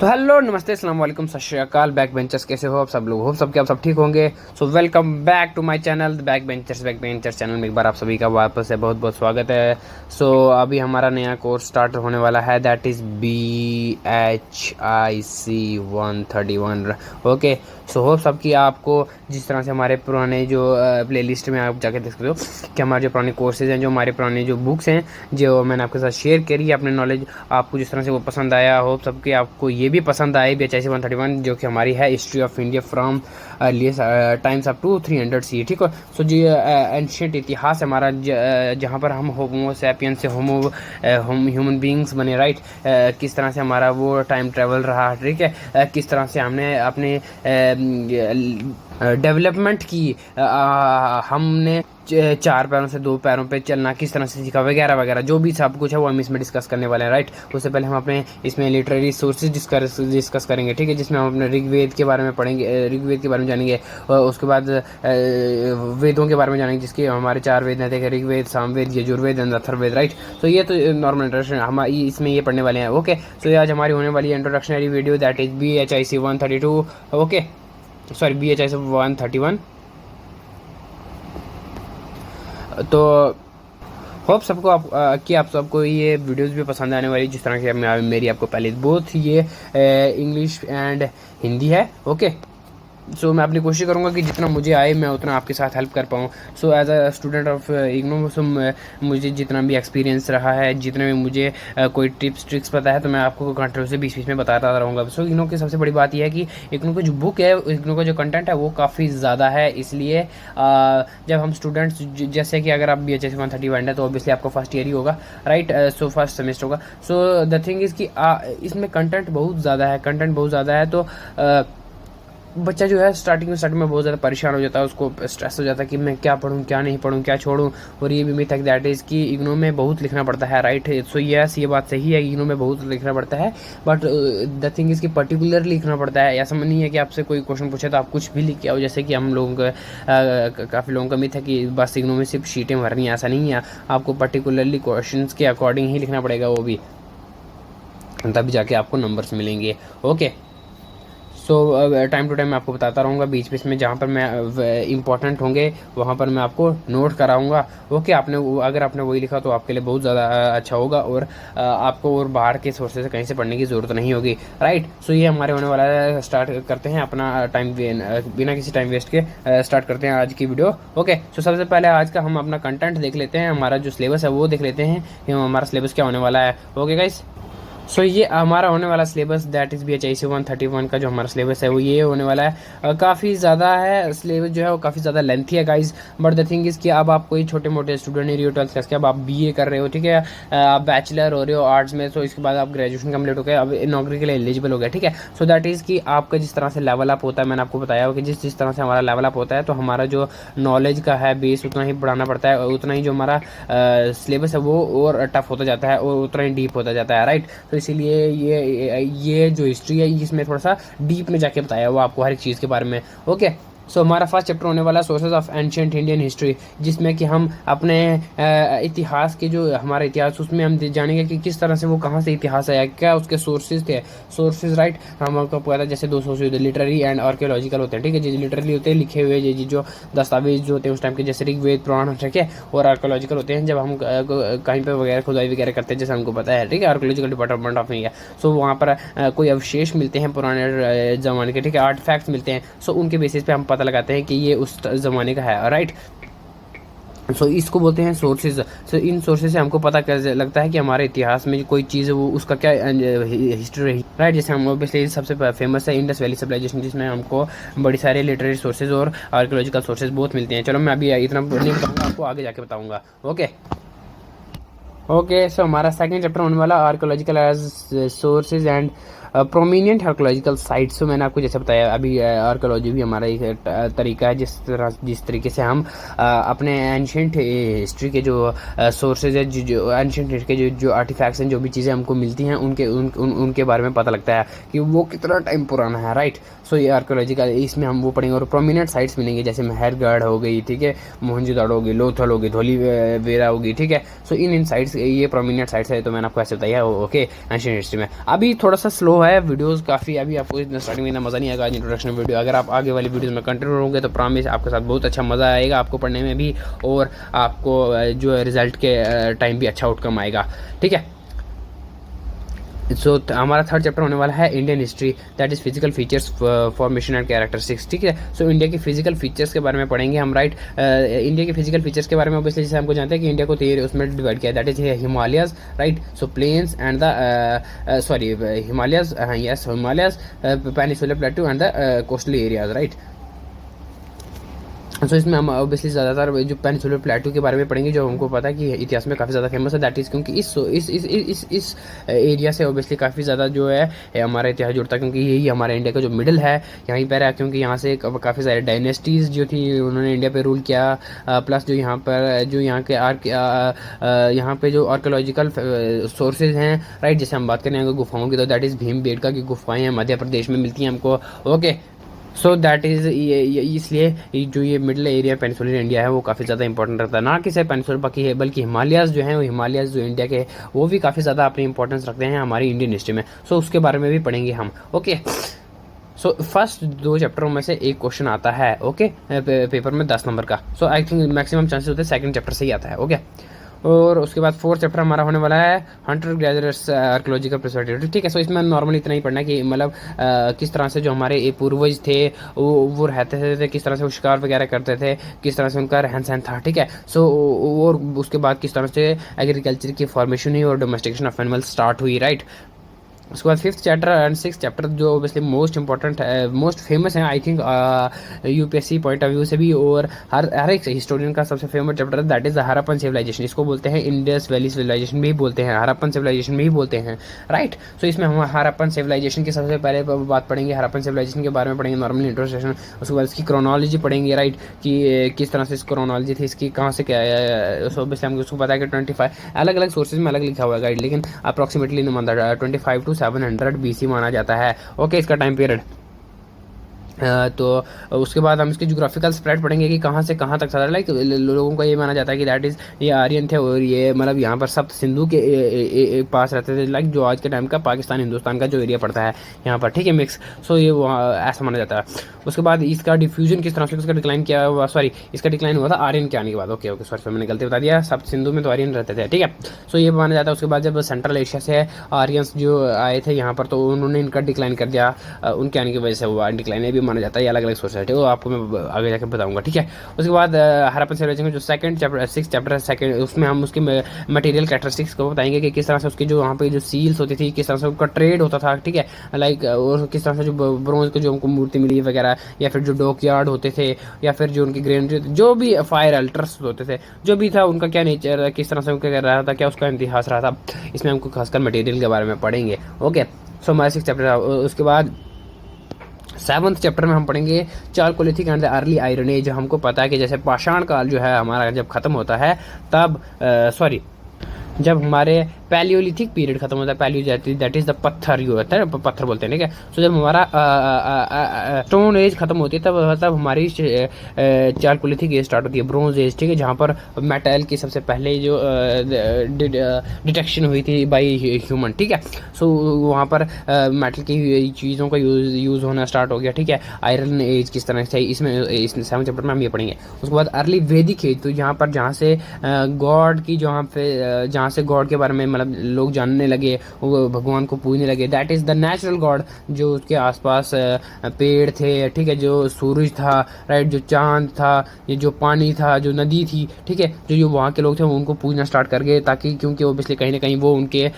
तो हेलो नमस्ते अस्सलाम वालेकुम सत श्री अकाल बैक बेंचर्स कैसे हो आप सब लोग होप सबके आप सब ठीक होंगे। So welcome back to my channel back benchers channel में एक बार आप सभी का वापस से बहुत बहुत स्वागत है। सो अभी हमारा नया कोर्स स्टार्ट होने वाला है that is BHIC 131। Okay, so hope सबकी आपको जिस तरह से हमारे पुराने जो प्लेलिस्ट में आप जाके देख सकते हो कि हमारे जो पुराने कोर्सेज हैं, जो हमारे पुराने जो बुक्स हैं जो मैंने आपके साथ शेयर करी है अपने नॉलेज, आपको जिस तरह से वो पसंद आया होप सबके आपको ये भी पसंद आए BHIC 131 जो कि हमारी है history of India from times up to 300 C. ठीक है, सो जी एंशियंट इतिहास हमारा जहाँ पर हम होमो सैपियन से ह्यूमन बींग्स बने, राइट। किस तरह से हमारा वो टाइम ट्रेवल रहा, ठीक है। किस तरह से हमने अपने डेवलपमेंट की, हमने चार पैरों से दो पैरों पे चलना किस तरह से सीखा वगैरह वगैरह जो भी सब कुछ है वो हम इसमें डिस्कस करने वाले हैं, राइट। उससे पहले हम अपने इसमें लिटरेरी सोर्सेज डिस्कस करेंगे, ठीक है, जिसमें हम अपने ऋग्वेद के बारे में पढ़ेंगे, ऋग्वेद के बारे में जानेंगे। और उसके बाद वेदों के बारे में जानेंगे जिसके हमारे चार वेद हैं, देखिए ऋग्वेद, सामवेद, यजुर्वेद एंड अथर्ववेद, राइट। तो ये तो नॉर्मल इंट्रोडक्शन हम इसमें ये पढ़ने वाले हैं। ओके, सो आज हमारी होने वाली introductory video that is BHIC 132। Okay, sorry BHIC 131। तो होप सबको कि आप सबको ये वीडियोस भी पसंद आने वाली, जिस तरह की मेरी आपको पहले बोथ ये इंग्लिश एंड हिंदी है। ओके, सो मैं अपनी कोशिश करूंगा कि जितना मुझे आए मैं उतना आपके साथ हेल्प कर पाऊँ। So as a student of IGNOU, so मुझे जितना भी एक्सपीरियंस रहा है, जितने भी मुझे कोई टिप्स ट्रिक्स पता है, तो मैं आपको घंटों से बीच बीच में बताता रहूँगा। सो इग्नो की सबसे बड़ी बात यह है कि इग्नो की जो बुक है, इग्नो का जो कंटेंट है वो काफ़ी ज़्यादा है। इसलिए जब हम स्टूडेंट्स, जैसे कि अगर आप BHIC 131 है तो ऑब्वियसली आपको फर्स्ट ईयर ही होगा, राइट। सो फर्स्ट सेमेस्टर होगा। सो द थिंग इज़ कि इसमें कंटेंट बहुत ज़्यादा है, तो बच्चा जो है स्टार्टिंग में बहुत ज़्यादा परेशान हो जाता है, उसको स्ट्रेस हो जाता है कि मैं क्या पढूं, क्या नहीं पढूं, क्या छोड़ूं। और ये भी मिथ है दैट इज़ कि इग्नो में बहुत लिखना पड़ता है, राइट। सो यस, ये बात सही है, इग्नो में बहुत लिखना पड़ता है, बट द थिंग इज़ कि पर्टिकुलरली लिखना पड़ता है। ऐसा नहीं है कि आपसे कोई क्वेश्चन पूछे तो आप कुछ भी लिख के आओ, जैसे कि हम लोगों का काफ़ी लोगों का मिथ है कि बस इग्नो में सिर्फ शीटें भरनी है। ऐसा नहीं है, आपको पर्टिकुलरली क्वेश्चन के अकॉर्डिंग ही लिखना पड़ेगा, वो भी तभी जाके आपको नंबर्स मिलेंगे। Okay, so time to time मैं आपको बताता रहूँगा बीच बीच में, जहाँ पर मैं इंपॉर्टेंट होंगे वहाँ पर मैं आपको नोट कराऊँगा। ओके, अगर आपने वही लिखा तो आपके लिए बहुत ज़्यादा अच्छा होगा, और आपको और बाहर के सोर्सेज से कहीं से पढ़ने की ज़रूरत नहीं होगी, राइट। सो ये हमारे होने वाला है। स्टार्ट करते हैं अपना टाइम बिना किसी टाइम वेस्ट के स्टार्ट करते हैं आज की वीडियो। ओके, सो सबसे पहले आज का हम अपना कंटेंट देख लेते हैं, हमारा जो सिलेबस है वो देख लेते हैं कि हमारा सिलेबस क्या होने वाला है। ओके गाइस, सो ये हमारा होने वाला सिलेबस दैट इज़ BHIC 131 का जो हमारा सिलेबस है वो ये होने वाला है। काफ़ी ज़्यादा है सिलेबस, जो है वो काफ़ी ज़्यादा लेंथी है guys. But the thing is कि अब आप कोई छोटे मोटे स्टूडेंट नहीं रहे हो 12th क्लास के, अब आप BA कर रहे हो, ठीक है, आप बैचलर हो रहे हो आर्ट्स में, तो इसके बाद आप ग्रेजुएशन कंप्लीट हो गए, अब नौकरी के लिए एलिजिबल हो गया, ठीक है। सो दैट इज़ कि आपका जिस तरह से लेवल अप होता है, मैंने आपको बताया कि जिस तरह से हमारा लेवल अप होता है, तो हमारा जो नॉलेज का है बेस उतना ही बढ़ाना पड़ता है, और उतना ही जो हमारा सिलेबस है वो और टफ होता जाता है, और उतना ही डीप होता जाता है, राइट। तो इसीलिए ये जो हिस्ट्री है इसमें थोड़ा सा डीप में जाके बताया हुआ आपको हर एक चीज़ के बारे में। ओके, सो हमारा फर्स्ट चैप्टर होने वाला sources of ancient Indian history, जिसमें कि हम अपने इतिहास के जो हमारा इतिहास उसमें हम जानेंगे कि किस तरह से वो कहाँ से इतिहास आया, क्या उसके सोर्सेज थे, राइट। हम आपको पता है जैसे दो सोर्सेज होते हैं, लिटरेरी एंड आर्कियोलॉजिकल होते हैं, ठीक है। जो लिटरली होते हैं लिखे हुए जो दस्तावेज जो होते हैं उस टाइम के, जैसे ऋग्वेद पुराण, ठीक है। और आर्कियोलॉजिकल होते हैं जब हम कहीं पर वगैरह खुदाई वगैरह करते हैं, जैसे हमको पता है, ठीक है, आर्कियोलॉजिकल डिपार्टमेंट ऑफ इंडिया। सो वहाँ पर कोई अवशेष मिलते हैं पुराने ज़माने के, ठीक है, आर्टिफैक्ट्स मिलते हैं। सो उनके बेसिस पे हम पता लगाते हैं कि ये उस ज़माने का है, राइट। सो इसको बोलते हैं सोर्सेज। सो इन सोर्सेज से हमको पता लगता है कि हमारे इतिहास में कोई चीज़ वो उसका क्या हिस्ट्री रही, राइट। जैसे हम ऑब्वियसली सबसे फेमस है इंडस वैली सिविलाइजेशन, जिसमें हमको बड़ी सारे लिटरेरी सोर्सेज और आर्कियोलॉजिकल सोर्सेज बहुत मिलते हैं। चलो मैं अभी इतना नहीं बताऊँगा, आपको आगे जाके बताऊँगा। ओके, सो हमारा सेकंड चैप्टर होने वाला archaeological as sources and prominent archaeological sites. तो मैंने आपको जैसे बताया अभी आर्कियोलॉजी भी हमारा एक तरीका है, जिस तरीके से हम अपने एंशिएंट हिस्ट्री के जो सोर्सेज है, जो एंशिएंट हिस्ट्री के जो आर्टिफैक्ट्स हैं, जो भी चीज़ें हमको मिलती हैं उनके बारे में पता लगता है कि वो कितना टाइम पुराना है, राइट। सो ये आर्कियोलॉजिकल इसमें हम वो पढ़ेंगे, और प्रोमिनेंट साइट्स मिलेंगे जैसे मेहरगढ़ हो गई, ठीक है, मोहनजोदड़ो हो गई, लोथल हो गई, धौली वेरा हो गई, ठीक है। सो इन साइट्स ये प्रोमिनेंट साइट्स है, तो मैंने आपको ऐसे बताया ओके एंशिएंट हिस्ट्री में। अभी थोड़ा सा स्लो है वीडियोस काफ़ी, अभी आपको इतना स्टार्टिंग में इतना मज़ा नहीं आएगा आज इंट्रोडक्शन वीडियो। अगर आप आगे वाली वीडियोस में कंटिन्यू होंगे तो प्रॉमिस आपके साथ बहुत अच्छा मज़ा आएगा आपको पढ़ने में भी, और आपको जो रिजल्ट के टाइम भी अच्छा आउटकम आएगा, ठीक है। सो हमारा थर्ड चैप्टर होने वाला है Indian history, that is physical features, formation and characteristics, ठीक है। सो इंडिया के फिजिकल फीचर्स के बारे में पढ़ेंगे हम, राइट। इंडिया के फिजिकल फीचर्स के बारे में ऑब्वियसली जैसे हमको जानते हैं कि इंडिया को उसमें डिवाइड किया, that is Himalayas, right. So plains and the sorry Himalayas, yes Himalayas, peninsular plateau and the coastal areas, right. So इसमें हम ऑब्वियसली ज़्यादातर जो पेनिनसुलर प्लेटू के बारे में पढ़ेंगे, जो हमको पता है कि इतिहास में काफ़ी ज़्यादा फेमस है, दैट इज़ क्योंकि इस एरिया से ऑब्वियसली काफ़ी ज़्यादा जो है हमारा इतिहास जुड़ता है, क्योंकि यही हमारा इंडिया का जो मिडिल है यहीं पर है, क्योंकि यहाँ से काफ़ी सारे डायनेस्टीज़ जो थी उन्होंने इंडिया पे रूल किया, प्लस जो यहाँ पर जो यहाँ के यहाँ पे जो आर्कोलॉजिकल सोर्सेज हैं, राइट। जैसे हम बात करें गुफाओं की, तो दैट इज़ भीमबेटका की गुफाएँ हैं, मध्य प्रदेश में मिलती हैं हमको, ओके। सो दैट इज़ इसलिए जो ये मिडिल एरिया पेनिनसुलर इंडिया है वो काफ़ी ज़्यादा इंपॉर्टेंट रहता है, ना कि सिर्फ पेनिनसुलर बाकी है, बल्कि हिमालयाज़ जो हैं वो हिमालयाज़ जो इंडिया के वो भी काफ़ी ज़्यादा अपनी इंपॉर्टेंस रखते हैं हमारी इंडियन हिस्ट्री में। सो उसके बारे में भी पढ़ेंगे हम, ओके। सो फर्स्ट 2 चैप्टरों में से एक क्वेश्चन आता है, ओके, पेपर में 10 नंबर का। सो आई थिंक मैक्सिमम चांसेस होते हैं सेकंड चैप्टर से ही आता है, ओके। और उसके बाद 4th चैप्टर हमारा होने वाला है हंटर गैदरर्स आर्कोलॉजिकल पर्सपेक्टिव, ठीक है। सो इसमें नॉर्मली इतना ही पढ़ना है कि मतलब किस तरह से जो हमारे पूर्वज थे वो रहते थे, किस तरह से वो शिकार वगैरह करते थे, किस तरह से उनका रहन सहन था, ठीक है। सो और उसके बाद किस तरह से एग्रीकल्चर की फॉर्मेशन हुई और डोमेस्टिकेशन ऑफ एनिमल स्टार्ट हुई, राइट। उसके बाद 5th chapter and 6th chapter जो ऑब्वियसली मोस्ट इंपॉर्टेंट है, मोस्ट फेमस है I think UPSC point of view से भी, और हर एक हिस्टोरियन का सबसे फेमस चैप्टर है, that is the Harappan civilization. इसको बोलते हैं इंडस वैली सिविलाइजेशन भी बोलते हैं, हरप्पन सिविलाइजेशन भी बोलते हैं, राइट। सो इसमें हम हरप्पन सिविलाइजेशन की सबसे पहले बात पढ़ेंगे, हरप्पन सिविलाइजेशन के बारे में पढ़ेंगे नॉर्मली इंट्रोडक्शन। उसके बाद इसकी क्रोनोलॉजी पढ़ेंगे, राइट, कि किस तरह से इस क्रोनोलॉजी थी, इसकी कहाँ से क्या है। सो ऑब्वियसली हमको उसको पता है कि 25 अलग अलग सोर्सेज में अलग लिखा हुआ है गाइड, लेकिन अप्रॉक्सीमेटली नहीं मानता 25 to 700 BC माना जाता है, ओके, इसका टाइम पीरियड। तो उसके बाद हम इसके जोग्राफिकल स्प्रेड पढ़ेंगे कि कहाँ से कहाँ तक था, लाइक लोगों को ये माना जाता है कि दैट इज़ ये आर्यन थे और ये मतलब यहाँ पर सप्त सिंधु के पास रहते थे, लाइक जो आज के टाइम का पाकिस्तान हिंदुस्तान का जो एरिया पड़ता है यहाँ पर, ठीक है, मिक्स। सो ये ऐसा माना जाता है। उसके बाद इसका डिफ्यूजन किस तरह से इसका डिक्लाइन किया हुआ, सॉरी इसका डिक्लाइन हुआ था आर्यन के आने के बाद, ओके ओके सॉरी मैंने गलती बता दिया, सप्त सिंधु में तो आर्यन रहते थे, ठीक है। सो ये माना जाता है। उसके बाद जब सेंट्रल एशिया से आर्यंस जो आए थे यहाँ पर, तो उन्होंने इनका डिक्लाइन कर दिया, उनके आने की वजह से वो डिक्लाइन भी माना जाता है, अलग अलग सोसाइटी, वो आपको मैं आगे जाकर बताऊंगा, ठीक है। उसके बाद हरप्पन सिविलाइजेशन जो 6th चैप्टर है सेकंड, उसमें हम उसके मटेरियल कैरेक्टरिस्टिक्स को बताएंगे कि किस तरह से उसके जो वहाँ पे जो सील्स होती थी, किस तरह से उनका ट्रेड होता था, ठीक है, लाइक और किस तरह से जो ब्रोंज की जो हमको मूर्ति मिली वगैरह, या फिर जो डॉकयार्ड होते थे, या फिर जो उनकी ग्रेनरी, जो भी फायर अल्टर्स होते थे, जो भी था उनका क्या नेचर, किस तरह से उनका क्या रहा था, क्या उसका इतिहास रहा था, इसमें हमको खासकर मटेरियल के बारे में पढ़ेंगे, ओके। सो हमारा 6th चैप्टर। उसके बाद 7th चैप्टर में हम पढ़ेंगे chalcolithic and the early iron age. हमको पता है कि जैसे पाषाण काल जो है हमारा जब खत्म होता है तब जब हमारे पैलियोलिथिक पीरियड खत्म होता है, पैलियो जाती दैट इज द पत्थर युग होता है, पत्थर बोलते हैं, ठीक है। सो जब हमारा स्टोन एज खत्म होती है तब हमारी चालकोलिथिक एज स्टार्ट होती है, ब्रोंज एज, ठीक है, जहाँ पर मेटल की सबसे पहले जो डिटेक्शन हुई थी बाई ह्यूमन, ठीक है। सो वहाँ पर मेटल की चीज़ों का यूज़ होना स्टार्ट हो गया, ठीक है। आयरन एज किस तरह से, इसमें 7th चैप्टर में हम ये पढ़ेंगे। उसके बाद अर्ली वैदिक एज, तो यहाँ पर जहाँ से गॉड की जहाँ से गॉड के बारे में मतलब लोग जानने लगे, वो भगवान को पूजने लगे, that is the natural God, जो उसके आसपास पेड़ थे, ठीक है, जो सूरज था, राइट, जो चांद था, ये जो पानी था, जो नदी थी, ठीक है, जो वहाँ के लोग थे वो उनको पूजना स्टार्ट कर गए, ताकि क्योंकि ओबियसली कहीं ना कहीं वो उनके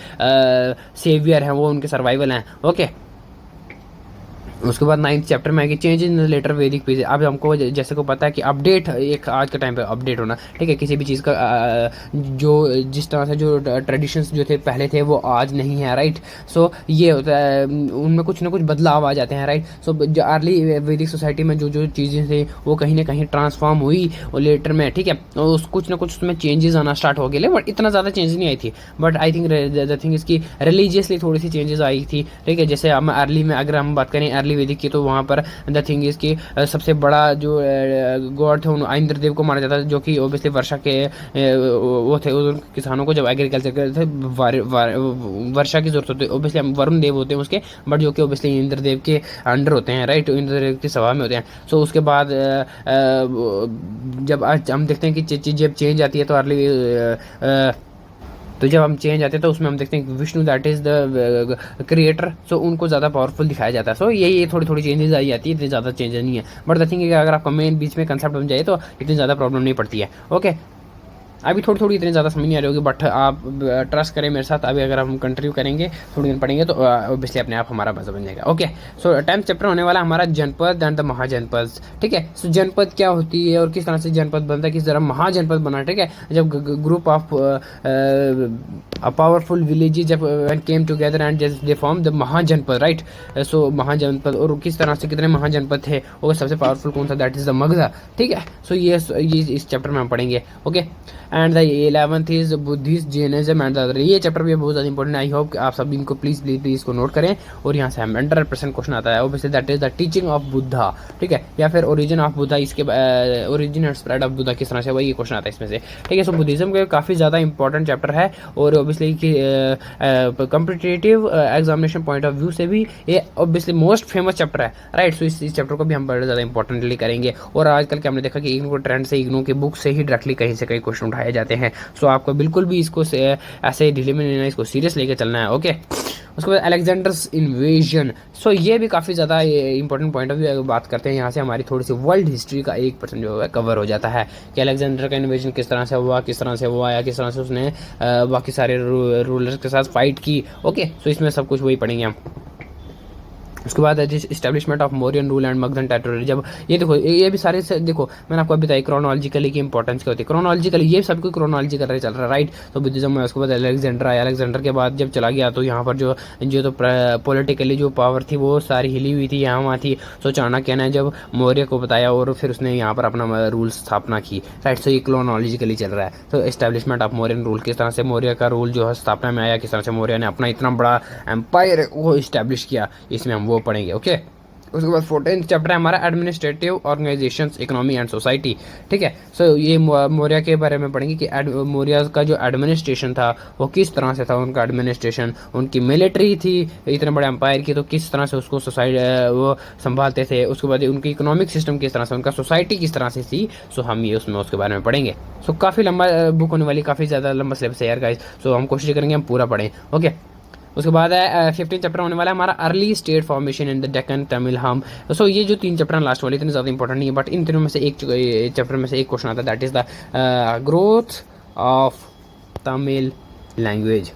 सेवियर हैं, वो उनके सर्वाइवल हैं, ओके। उसके बाद 9th चैप्टर में है कि चेंज इन लेटर वैदिक पीरियड। अब हमको जैसे को पता है कि अपडेट एक आज के टाइम पे अपडेट होना, ठीक है, किसी भी चीज़ का जो जिस तरह से जो ट्रेडिशंस जो थे पहले थे वो आज नहीं है, राइट। सो ये होता है, उनमें कुछ ना कुछ बदलाव आ जाते हैं, राइट। सो जो अर्ली वैदिक सोसाइटी में जो जो चीज़ें थी वो कहीं ना कहीं ट्रांसफॉर्म हुई और लेटर में, ठीक है, उस कुछ ना कुछ उसमें चेंजेस आना स्टार्ट हो गए, बट इतना ज़्यादा चेंज नहीं आई थी, but I think the thing इसकी रिलीजियसली थोड़ी सी चेंजेस आई थी, ठीक है। जैसे हम अर्ली में अगर हम बात करें अर्ली अर्ली वैदिक की, तो वहाँ पर द थिंग इज कि सबसे बड़ा जो गॉड थे उन इंद्रदेव को माना जाता है, जो कि ओबियसली वर्षा के वो थे। उन किसानों को जब एग्रीकल्चर करते थे वर्षा की जरूरत होती है, ओबियसली हम वरुण देव होते हैं उसके, बट जो कि ओबियसली इंद्रदेव के अंडर होते हैं, राइट, इंद्रदेव की सभा में होते हैं। सो उसके बाद जब आज हम देखते हैं कि जब चेंज आती है तो अर्ली तो जब हम चेंज आते हैं तो उसमें हम देखते हैं कि Vishnu that is the creator, so उनको ज़्यादा पावरफुल दिखाया जाता है। सो ये थोड़ी थोड़ी चेंजेस आई जाती है, इतनी ज़्यादा चेंजेस नहीं है, बट द थिंग अगर आपका मेन बीच में कंसेप्ट बन जाए तो इतनी ज़्यादा प्रॉब्लम नहीं पड़ती है। ओके, अभी थोड़ी थोड़ी इतनी ज़्यादा समझ नहीं आ रही होगी, बट आप ट्रस्ट करें मेरे साथ, अभी अगर हम कंटिन्यू करेंगे थोड़ी दिन पढ़ेंगे तो ऑब्वियसली अपने आप हमारा मजा बन जाएगा। ओके, सो 10th चैप्टर होने वाला हमारा जनपद एंड द महाजनपद। ठीक है, सो जनपद क्या होती है और किस तरह से जनपद बनता है, किस तरह महाजनपद बना। ठीक है, जब ग्रुप ऑफ पावरफुल विलेजेस जब came together and they form the mahajanapada, right. So mahajanapada, और किस तरह से कितने महाजनपद थे और सबसे पावरफुल कौन था, दैट इज द मगधा। ठीक है, सो ये इस चैप्टर में हम पढ़ेंगे। Okay, and the 11th is Buddhist Jainism and the, ये चैप्टर भी बहुत ज़्यादा इंपॉर्टेंट है। आई होप आप सब इनको प्लीज इसको नोट करें, और यहाँ से हम 100% क्वेश्चन आता है। Obviously that is the teaching of Buddha. ठीक है, या फिर ओरिजिन ऑफ बुद्धा, इसके origin and spread of Buddha किस तरह से, वही ये क्वेश्चन आता है इसमें से। ठीक है, सो बुद्धिज्म का काफ़ी ज़्यादा इंपॉर्टेंट चैप्टर है, और ऑब्वियसली कि competitive examination point of view से भी ये ऑब्वियसली मोस्ट फेमस चैप्टर है, राइट। सो इस चैप्टर को भी हम बड़े ज़्यादा इंपॉर्टेंटली करेंगे, और आजकल के हमने देखा कि इग्नू ट्रेंड से, इग्नू के बुक से ही डायरेक्टली कहीं से कहीं क्वेश्चन उठाए जाते हैं। सो आपको बिल्कुल भी इसको ऐसे ढीले में लेना, इसको सीरियस लेके चलना है। ओके, उसके बाद अलेक्जेंडर्स इन्वेजन। सो ये भी काफ़ी ज़्यादा इंपॉर्टेंट पॉइंट ऑफ व्यू अगर बात करते हैं, यहाँ से हमारी थोड़ी सी वर्ल्ड हिस्ट्री का 1% जो है कवर हो जाता है, कि अलेक्जेंडर का इन्वेजन किस तरह से हुआ, किस तरह से हुआ, या किस तरह से उसने बाकी सारे रूलर्स के साथ फाइट की। ओके, सो इसमें सब कुछ वही पढ़ेंगे हम। उसके बाद establishment of Mauryan rule and Magadhan territory. जब ये देखो, ये भी सारे देखो मैंने आपको बताया क्रोनोलॉजिकली की इंपॉर्टेंस क्या होती है। क्रोनोलॉजिकली ये सब कुछ क्रोनोलॉजी कर रहे चल रहा है, राइट। तो बुद्धिज्म में उसके बाद अलेक्जेंडर आया, अलेक्जेंडर के बाद जब चला गया तो यहाँ पर जो तो पॉलिटिकली जो पावर थी वो सारी हिली हुई थी, यहाँ वहाँ थी। सो चाणक्य ने जब मौर्य को बताया और फिर उसने यहाँ पर अपना रूल स्थापना की, राइट। सो ये क्रोनोलॉजिकली चल रहा है। तो एस्टेब्लिशमेंट ऑफ मौर्यन रूल, किस तरह से मौर्य का रूल जो है स्थापना में आया, किस तरह से मौर्य ने अपना इतना बड़ा एम्पायर वो इस्टेब्लिश किया, इसमें हम वो पढ़ेंगे। ओके, उसके बाद 14th चैप्टर है हमारा administrative organisations, economy and society. ठीक है, सो ये मौर्य के बारे में पढ़ेंगे कि मौर्य का जो एडमिनिस्ट्रेशन था वो किस तरह से था, उनका एडमिनिस्ट्रेशन, उनकी मिलिट्री थी इतने बड़े एम्पायर की, तो किस तरह से उसको वो संभालते थे। उसके बाद उनकी इकोनॉमिक सिस्टम किस तरह से, उनका सोसाइटी किस तरह से थी। सो हम ये उसमें उसके बारे में पढ़ेंगे। सो काफ़ी लंबा बुक होने वाली, काफ़ी ज़्यादा लंबा सिलेबस है यार गाइस। सो हम कोशिश करेंगे हम पूरा पढ़ें। ओके, उसके बाद है 15th चैप्टर होने वाला है हमारा early state formation in the Deccan Tamil हम। सो ये जो 3 चैप्टर लास्ट वाले इतने ज़्यादा इंपॉर्टेंट नहीं है, बट इन तीनों में से एक चैप्टर में से एक क्वेश्चन आता है, that is the growth of Tamil language.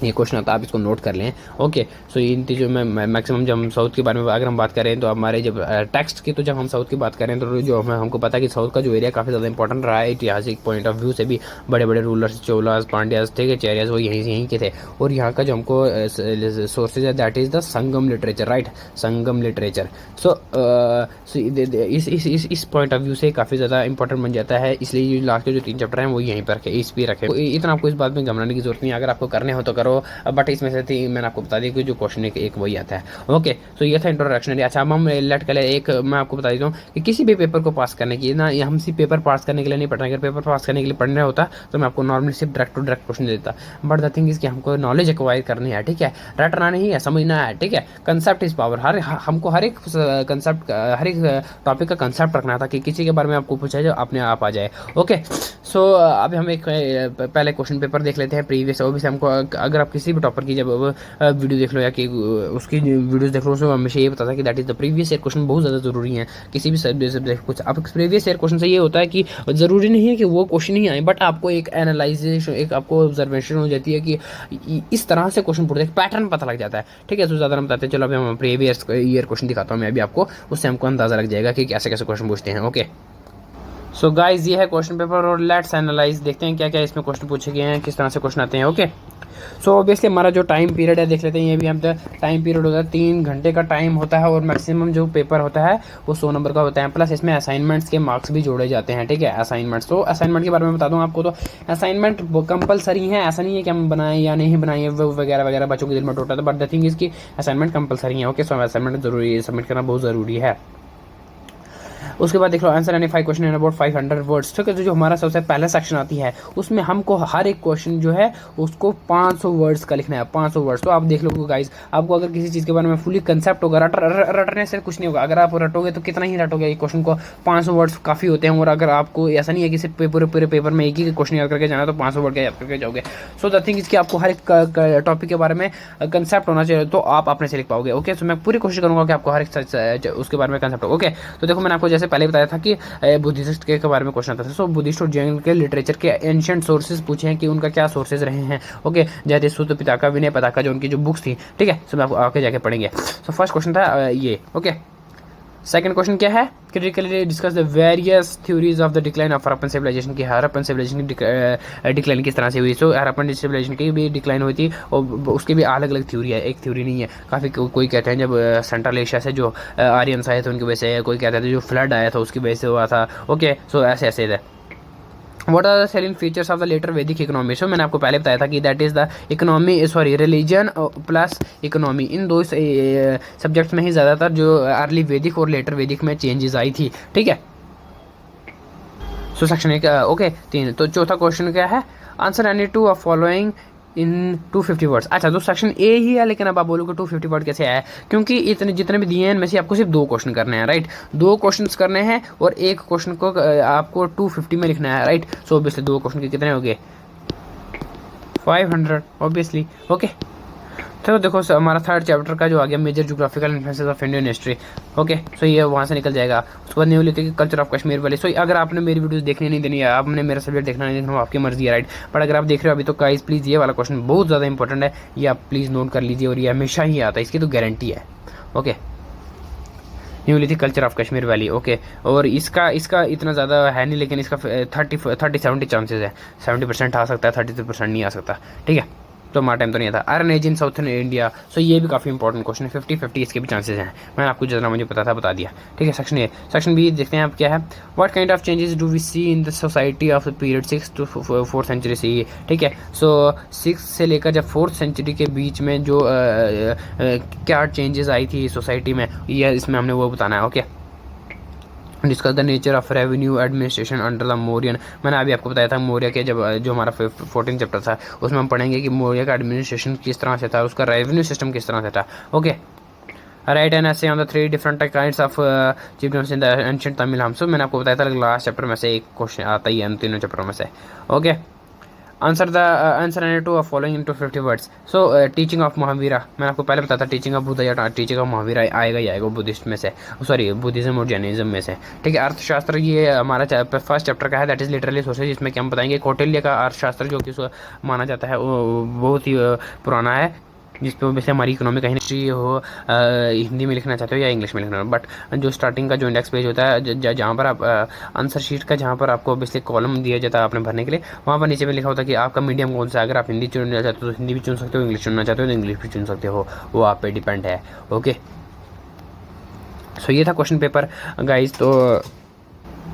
ये क्वेश्चन आता है, आप इसको नोट कर लें। ओके, सो इन चीज़ों में मैक्सिमम जब हम साउथ के बारे में अगर हम बात करें तो हमारे जब टेक्स्ट की, तो जब हम साउथ की बात करें तो जो हमको पता है कि साउथ का जो एरिया काफ़ी ज़्यादा इंपॉर्टेंट रहा है ऐतिहासिक पॉइंट ऑफ व्यू से भी। बड़े बड़े रूलर्स, चोलास, पांड्यास, ठीक है, चेरियास, वो यहीं के थे। और यहाँ का जो हमको सोर्सेज है that is the Sangam literature, right, Sangam literature. So इस पॉइंट ऑफ व्यू से काफ़ी ज़्यादा इंपॉर्टेंट बन जाता है, इसलिए लास्ट के जो 3 चैप्टर हैं वो यहीं पर रखे, इस पर रखें। इतना आपको इस बात में घबराने की जरूरत नहीं है, अगर आपको करने हो तो करो, बट इसमें से थी मैंने आपको बता दिया कि जो क्वेश्चन एक वही आता है। ओके, सो ये था इंट्रोडक्शन। अच्छा, अब हम लेट कर एक मैं आपको बता देता हूँ कि किसी भी पेपर को पास करने की ना, हम सिर्फ पेपर पास करने के लिए नहीं पढ़ रहे। अगर पेपर पास करने के लिए पढ़ना होता तो मैं आपको नॉर्मली सिर्फ डायरेक्ट टू डायरेक्ट क्वेश्चन देता, बट द थिंग इज कि हमको नॉलेज एक्वायर करनी है, ठीक है, रटना नहीं है, समझना है, ठीक है। कंसेप्ट इज पावर, हमको हर एक कंसेप्ट, हर एक टॉपिक का कंसेप्ट रखना था कि किसी के बारे में आपको पूछा जाए अपने आप आ जाए। ओके, सो अभी हम एक पहले क्वेश्चन पेपर देख लेते हैं प्रीवियस। ऑब्वियसली हमको अगर आप किसी भी टॉपर की जब वीडियो देख लो या कि उसकी वीडियोस देख लो, उसमें हमेशा ये पता था कि that is the previous year question बहुत ज़्यादा जरूरी है किसी भी सब्जेक्ट कुछ। अब प्रीवियस ईयर क्वेश्चन से ये होता है कि ज़रूरी नहीं है कि वो क्वेश्चन ही आए, बट आपको एक एनालाइजेशन, एक आपको ऑब्जर्वेशन हो जाती है कि इस तरह से क्वेश्चन पूछते हैं, पैटर्न पता लग जाता है, ठीक है। तो ज़्यादा हम बताते हैं, चलो अभी हम प्रीवियस ईयर क्वेश्चन दिखाता हूँ मैं अभी आपको, उससे हमको अंदाज़ा लग जाएगा कि कैसे कैसे क्वेश्चन पूछते हैं। ओके, सो गाइज ये है क्वेश्चन पेपर और लेट्स एनालाइज, देखते हैं क्या क्या इसमें क्वेश्चन पूछे गए हैं, किस तरह से क्वेश्चन आते हैं। ओके सो ऑब्वियसली हमारा जो टाइम पीरियड है देख लेते हैं, ये भी हम टाइम पीरियड होता है 3 घंटे का टाइम होता है और मैक्सिमम जो पेपर होता है वो 100 नंबर का होता है, प्लस इसमें असाइनमेंट्स के मार्क्स भी जोड़े जाते हैं। ठीक है, असाइनमेंट्स, तो असाइनमेंट के बारे में बता दूं आपको, तो असाइनमेंट कंपलसरी है, ऐसा नहीं है कि हम बनाएं या नहीं बनाएं वो वगैरह वगैरह बच्चों के दिल में टूटा था, बट द थिंग इज कि असाइनमेंट कंपलसरी है। ओके सो असाइनमेंट जरूरी है, सबमिट करना बहुत ज़रूरी है। उसके बाद देख लो answer any 5 question in about 500 words. ठीक है, तो जो हमारा सबसे पहला सेक्शन आती है उसमें हमको हर एक क्वेश्चन जो है उसको 500 वर्ड्स का लिखना है, 500 वर्ड्स। तो आप देख लो गाइस, आपको अगर किसी चीज़ के बारे में फुली कंसेप्ट होगा, रटने से कुछ नहीं होगा। अगर आप रटोगे तो कितना ही रटोगे, एक क्वेश्चन को 500 वर्ड्स काफ़ी होते हैं। और अगर आपको ऐसा नहीं है कि सिर्फ पूरे पेपर में एक ही क्वेश्चन याद करके जाना, तो 500 वर्ड का याद करके जाओगे। सो द थिंग इज कि आपको हर एक टॉपिक के बारे में कंसेप्ट होना चाहिए, तो आप अपने से लिख पाओगे। ओके, सो मैं पूरी कोशिश करूंगा कि आपको हर एक उसके बारे में कंसेप्ट हो। ओके, तो देखो मैंने आपको जैसे पहले बताया था कि बुद्धिस्ट के बारे में क्वेश्चन आता था। सो बुद्धिस्ट और जैन के लिटरेचर के एंशिएंट सोर्सेज पूछे हैं कि उनका क्या सोर्सेज रहे हैं। ओके, जैसे सूत्र पिताका, विनय पिताका, जो उनकी जो बुक्स थी। ठीक है, सब आप आके जाके पढ़ेंगे। सो फर्स्ट क्वेश्चन था ये। ओके, सेकंड क्वेश्चन क्या है, critically discuss the various theories of the decline of Harappan civilization की, हरप्पन सिविलाइजेशन की डिक्लाइन किस तरह से हुई। सो हरप्पन सिविलाइजेशन की भी डिक्लाइन हुई थी और उसकी भी अलग अलग थ्योरी है, एक थ्योरी नहीं है। काफ़ी कोई कहते हैं जब सेंट्रल एशिया से जो आर्यंस आए थे उनकी वजह से, कोई कहते थे जो फ्लड आया था उसकी वजह से हुआ था। ओके, सो ऐसे ऐसे है। What are the selling features of the later Vedic economy? So मैंने आपको पहले बताया था कि that is the economy, sorry, religion plus economy, इन दो सब्जेक्ट्स में ही ज़्यादातर जो अर्ली वैदिक और लेटर वैदिक में चेंजेस आई थी। ठीक है, सो सेक्शन एक ओके 3। तो चौथा क्वेश्चन क्या है, answer any two of following in 250 words. अच्छा, तो सेक्शन ए ही है, लेकिन अब आप बोलोगे 250 वर्ड कैसे आया, क्योंकि इतने जितने भी दिए हैं इनमें से आपको सिर्फ 2 क्वेश्चन करने हैं। राइट, 2 क्वेश्चन करने हैं और एक क्वेश्चन को आपको 250 में लिखना है। राइट, सो ऑब्वियसली 2 क्वेश्चन के कितने हो गए, 500 ऑब्वियसली। ओके, तो देखो हमारा थर्ड चैप्टर का जो आ गया, major geographical influences of Indian history. Okay, so ये वहाँ से निकल जाएगा। उसके बाद न्यूलिथिक कल्चर ऑफ कश्मीर वाले। सो अगर आपने मेरी वीडियोस देखनी नहीं देनी है, आपने मेरा सब्जेक्ट देखना नहीं देखना, आपकी मर्जी है। राइट, बट अगर आप देख रहे हो अभी तो गाइस प्लीज़ ये वाला क्वेश्चन बहुत ज़्यादा इंपॉर्टेंट है, ये आप प्लीज़ नोट कर लीजिए, और ये हमेशा ही आता है, इसकी तो गारंटी है। Okay, Neolithic culture of Kashmir valley. Okay, और इसका इतना ज़्यादा है नहीं, लेकिन इसका 30-70 चांसेस है, 70% आ सकता है, 33% नहीं आ सकता। ठीक है, तो हमारा टाइम तो नहीं था। Iron age in southern India, so ये भी काफ़ी इंपॉर्टेंट क्वेश्चन है, 50-50 इसके भी चांसेस हैं। मैंने आपको जितना मुझे पता था बता दिया। ठीक है, सेक्शन ए। सेक्शन बी देखते हैं आप क्या है, what kind of changes do we see in the society of the period 6 to 4th century से। ठीक है, सो 6 से लेकर जब 4th सेंचुरी के बीच में जो क्या चेंजेस आई थी सोसाइटी में, ये इसमें हमने वो बताना है। Okay, discuss the nature of revenue administration under the Mauryan. मैंने अभी आपको बताया था मौर्य के जब जो हमारा 14 चैप्टर था उसमें हम पढ़ेंगे कि मौर्य का एडमिनिस्ट्रेशन किस तरह से था, उसका रेवेन्यू सिस्टम किस तरह से था। Okay, right an essay on the 3 different kinds of children's in the ancient Tamil हमसो। मैंने आपको बताया था लास्ट चैप्टर में से एक क्वेश्चन आता ही है इन तीनों चैप्टरों में से। Okay, answer any two of following in 250 words. So teaching of Mahavira, मैंने आपको पहले बताया था टीचिंग ऑफ बुद्ध या टीचिंग ऑफ महावीरा आएगा ही आएगा बुद्धिस्ट में से, सॉरी बुद्धिज्म और जैनिज्म में से। ठीक है, अर्थशास्त्र ये हमारा फर्स्ट चैप्टर का है, दैट इज लिटरली सोर्सेज। इसमें क्या हम बताएंगे, कौटिल्य का अर्थशास्त्र जो कि माना जाता है वो बहुत ही पुराना है, जिस पे वैसे हमारी इकोनॉमी कहीं हिस्ट्री हो हिंदी में लिखना चाहते हो या इंग्लिश में लिखना हो। बट जो स्टार्टिंग का जो इंडेक्स पेज होता है जहाँ पर आप आंसर शीट का जहाँ पर आपको ऑब्वियसली कॉलम दिया जाता है आपने भरने के लिए, वहाँ पर नीचे में लिखा होता है कि आपका मीडियम कौन सा है। अगर आप हिंदी चुनना चाहते हो तो हिंदी भी चुन सकते हो, इंग्लिश चुनना चाहते हो तो इंग्लिश भी चुन सकते हो, वो आप पे डिपेंड है। ओके, सो ये था क्वेश्चन पेपर गाइज। तो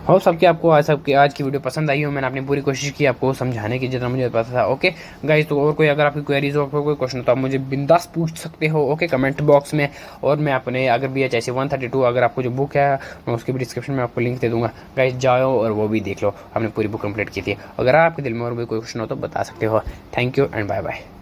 होप सबके आपको आज की वीडियो पसंद आई हो। मैंने अपनी पूरी कोशिश की आपको समझाने की जितना मुझे पता था। ओके गाइज, तो और कोई अगर आपकी क्वेरीज हो, कोई क्वेश्चन हो तो आप मुझे बिंदास पूछ सकते हो। ओके, कमेंट बॉक्स में। और मैं अपने अगर BHIC 132 अगर आपको जो बुक है मैं उसकी भी डिस्क्रिप्शन में आपको लिंक दे दूंगा। गाइज जाओ और वो भी देख लो, हमने पूरी बुक कंप्लीट की थी। अगर आपके दिल में और भी कोई क्वेश्चन हो तो बता सकते हो। Thank you and bye bye.